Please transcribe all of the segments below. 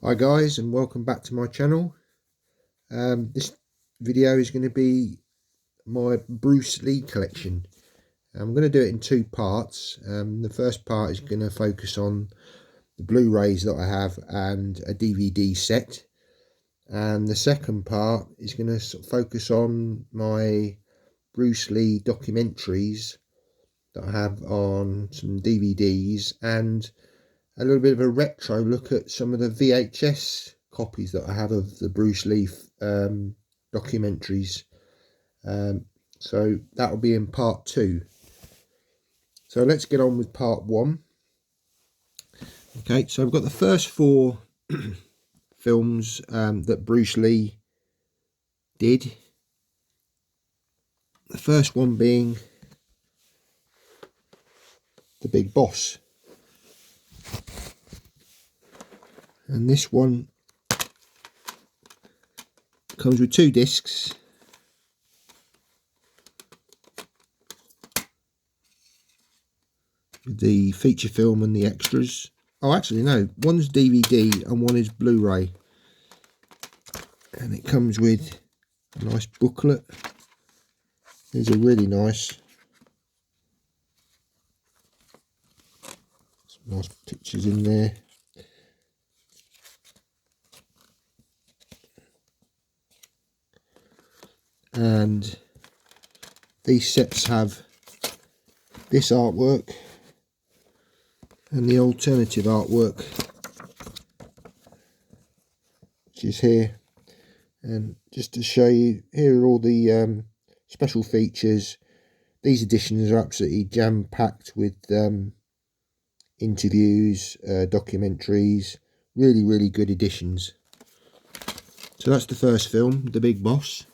Hi guys, and welcome back to my channel. This video is going to be my Bruce Lee collection. I'm going to do it in two parts. The first part is going to focus on the Blu-rays that I have and a DVD set, and the second part is going to focus on my Bruce Lee documentaries that I have on some DVDs, and a little bit of a retro look at some of the VHS copies that I have of the Bruce Lee documentaries. So that will be in part two. So let's get on with part one. Okay, so I've got the first four films that Bruce Lee did. The first one being The Big Boss. And this one comes with two discs. The feature film and the extras. Oh, actually no, one's DVD and one is Blu-ray. And it comes with a nice booklet. These are really nice. Some nice pictures in there. And these sets have this artwork and the alternative artwork, which is here. And just to show you, here are all the special features. These editions are absolutely jam-packed with interviews, documentaries, really good editions. So that's the first film, The Big Boss.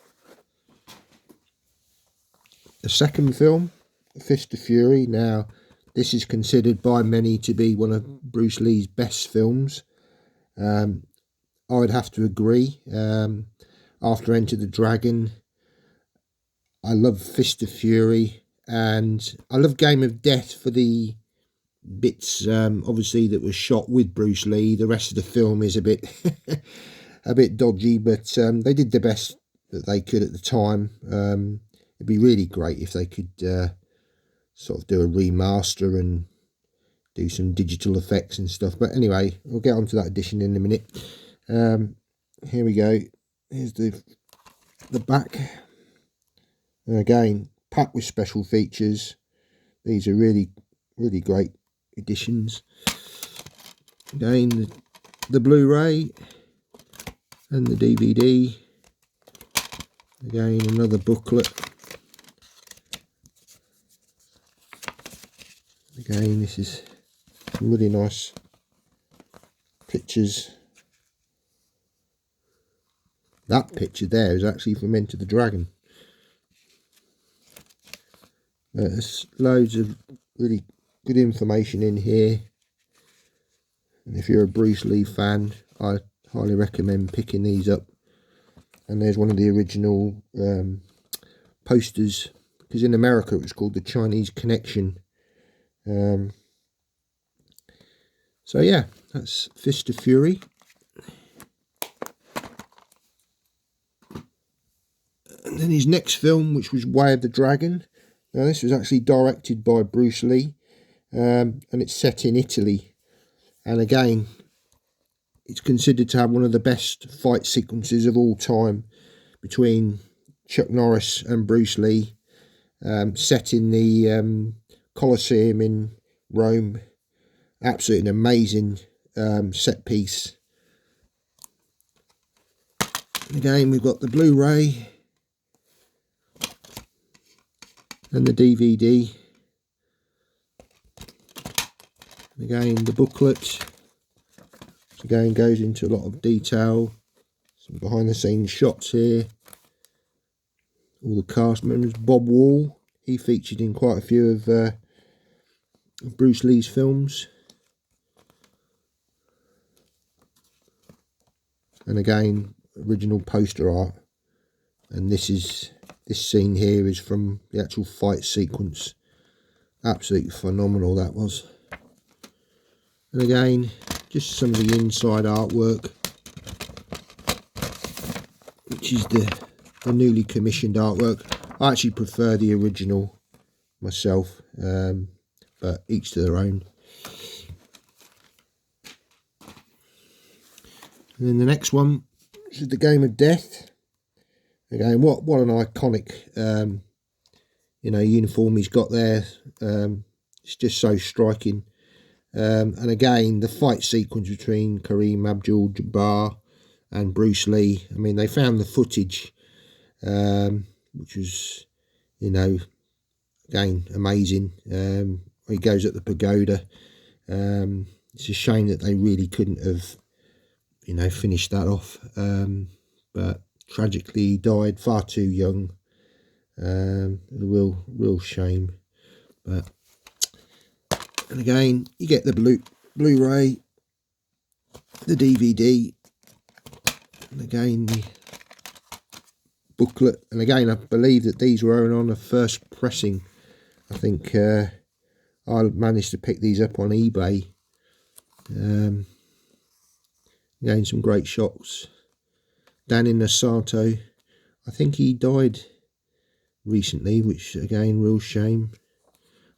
The second film, Fist of Fury. Now, this is considered by many to be one of Bruce Lee's best films. I would have to agree. After Enter the Dragon, I love Fist of Fury, and I love Game of Death for the bits, obviously, that was shot with Bruce Lee. The rest of the film is a bit a bit dodgy, but they did the best that they could at the time. It'd be really great if they could sort of do a remaster and do some digital effects and stuff. But anyway, we'll get onto that edition in a minute. Here we go. Here's the back. And again, packed with special features. These are really great editions. Again, the Blu-ray and the DVD. Again, another booklet. Again, this is some really nice pictures. That picture there is actually from Enter the Dragon. There's loads of really good information in here. And if you're a Bruce Lee fan, I highly recommend picking these up. And there's one of the original posters, because in America it was called the Chinese Connection. So yeah, that's Fist of Fury. And then his next film, which was Way of the Dragon. Now this was actually directed by Bruce Lee, and it's set in Italy. And again, it's considered to have one of the best fight sequences of all time between Chuck Norris and Bruce Lee, set in the Colosseum in Rome. Absolutely an amazing set piece. Again, we've got the Blu-ray and the DVD. Again, the booklet, which again goes into a lot of detail. Some behind the scenes shots here. All the cast members. Bob Wall, he featured in quite a few of Bruce Lee's films. And again, original poster art. And this scene here is from the actual fight sequence. Absolutely phenomenal that was. And again, just some of the inside artwork, which is the newly commissioned artwork. I actually prefer the original myself, but each to their own. And then the next one is the Game of Death. Again, what an iconic uniform he's got there. It's just so striking. And again, the fight sequence between Kareem Abdul-Jabbar and Bruce Lee. I mean, they found the footage, which was, again, amazing. He goes at the pagoda. It's a shame that they really couldn't have, finished that off. But tragically, he died far too young. A real shame. But, and again, you get the Blu-ray, the DVD, and again the booklet. And again, I believe that these were on the first pressing. I think I managed to pick these up on eBay. Again, some great shots. Danny Nasato, I think he died recently, which again, real shame.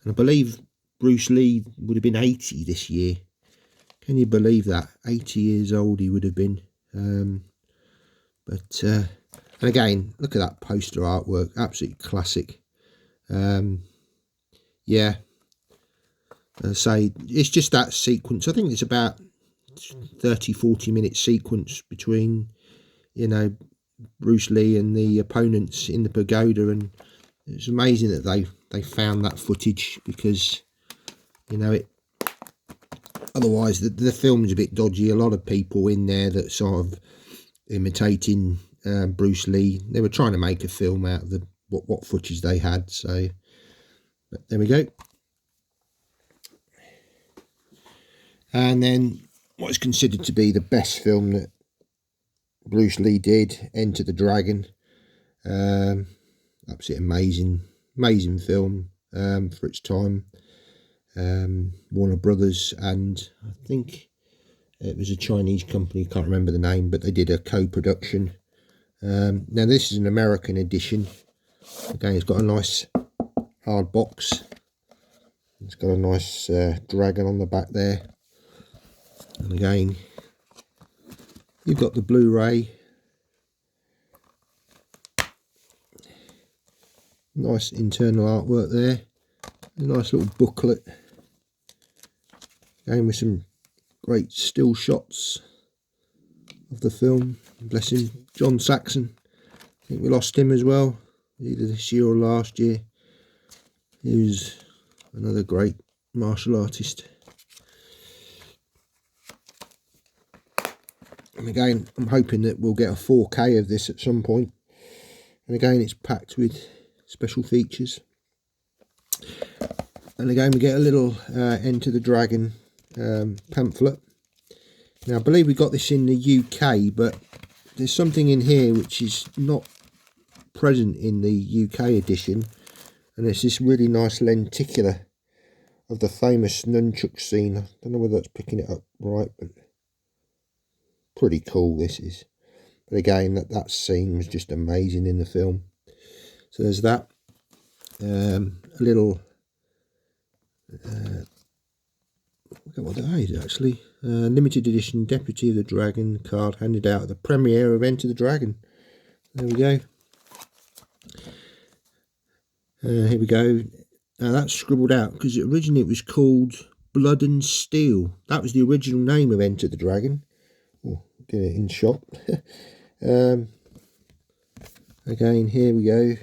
And I believe Bruce Lee would have been 80 this year. Can you believe that? 80 years old he would have been. And again, look at that poster artwork, absolutely classic. Yeah, as I say, it's just that sequence. I think it's about 30-40 minute sequence between, Bruce Lee and the opponents in the pagoda, and it's amazing that they found that footage, because otherwise the film's a bit dodgy. A lot of people in there that sort of imitating Bruce Lee. They were trying to make a film out of what footage they had. So, but there we go. And then what is considered to be the best film that Bruce Lee did, Enter the Dragon. Absolutely amazing film for its time. Warner Brothers, and I think it was a Chinese company, can't remember the name, but they did a co-production. Now this is an American edition. Again, it's got a nice hard box. It's got a nice dragon on the back there. And again, you've got the Blu-ray. Nice internal artwork there. A nice little booklet. Again, with some great still shots of the film. Bless him. John Saxon. I think we lost him as well, either this year or last year. He was another great martial artist. And again, I'm hoping that we'll get a 4K of this at some point. And again, it's packed with special features. And again, we get a little Enter the Dragon pamphlet. Now, I believe we got this in the UK, but there's something in here which is not present in the UK edition. And it's this really nice lenticular of the famous nunchuck scene. I don't know whether that's picking it up right, but pretty cool this is. But again, that scene was just amazing in the film. So there's that. A little what that is actually. Limited edition Deputy of the Dragon card handed out at the premiere of Enter the Dragon. There we go. Here we go. Now that's scribbled out because originally it was called Blood and Steel. That was the original name of Enter the Dragon. Oh, get it in shot. Again, here we go.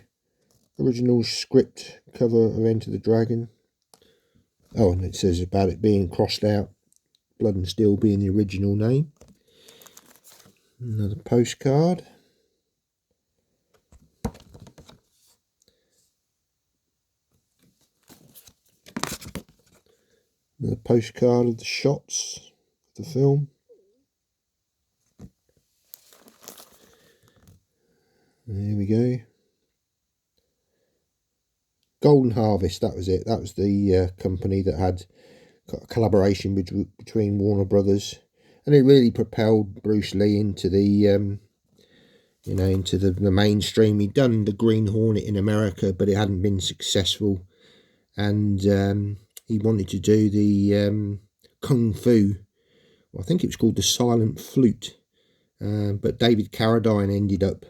Original script cover of Enter the Dragon. Oh, and it says about it being crossed out. Blood and Steel being the original name. Another postcard. Another postcard of the shots of the film. And here we go. Golden Harvest, that was it. That was the company that had collaboration between Warner Brothers, and it really propelled Bruce Lee into the you know, into the mainstream. He'd done the Green Hornet in America, but it hadn't been successful, and he wanted to do the Kung Fu. I think it was called the Silent Flute, but David Carradine ended up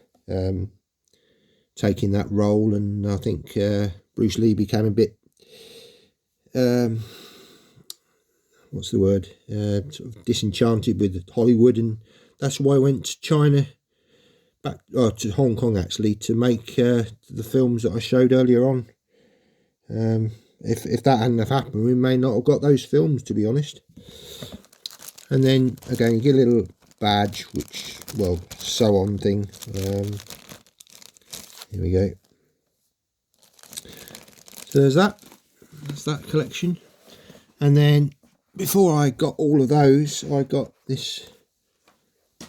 taking that role, and I think Bruce Lee became a bit what's the word, sort of disenchanted with Hollywood, and that's why I went to China, back to Hong Kong actually, to make the films that I showed earlier on. If that hadn't have happened, we may not have got those films, to be honest. And then again, you get a little badge, which, well, sew on thing. Here we go. So there's that. That's that collection. And then before I got all of those, I got this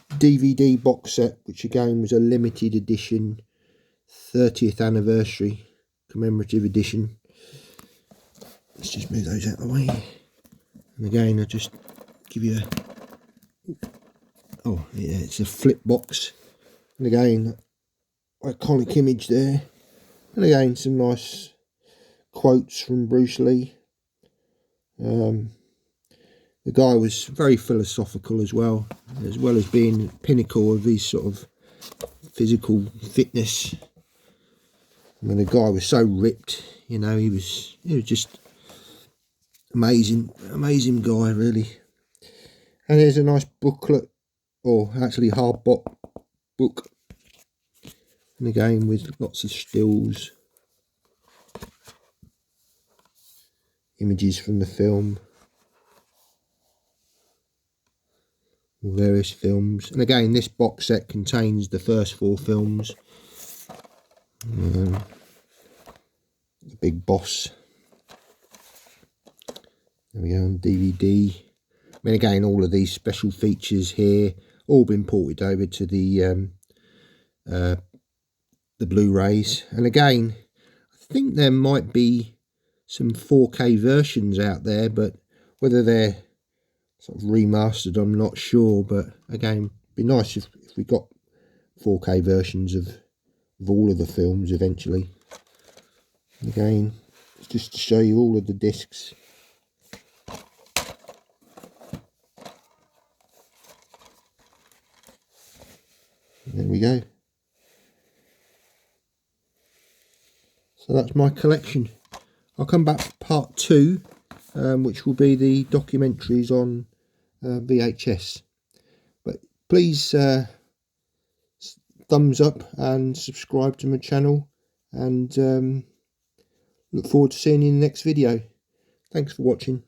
DVD box set, which again was a limited edition 30th anniversary commemorative edition. Let's just move those out of the way. And again, I'll just give you a, oh yeah, it's a flip box. And again, iconic image there. And again, some nice quotes from Bruce Lee. The guy was very philosophical as well as being the pinnacle of his sort of physical fitness. I mean, the guy was so ripped, you know, he was just amazing guy, really. And there's a nice booklet, or actually hardback book, and again with lots of stills, images from the film, various films. And again, this box set contains the first 4 films. The Big Boss. There we go, on DVD. I mean, again, all of these special features here, all been ported over to the Blu-rays. And again, I think there might be some 4K versions out there, but whether they're sort of remastered, I'm not sure. But again, it'd be nice if we got 4K versions of all of the films eventually. And again, just to show you all of the discs. There we go. So that's my collection. I'll come back for part 2, which will be the documentaries on VHS. But please thumbs up and subscribe to my channel, and look forward to seeing you in the next video. Thanks for watching.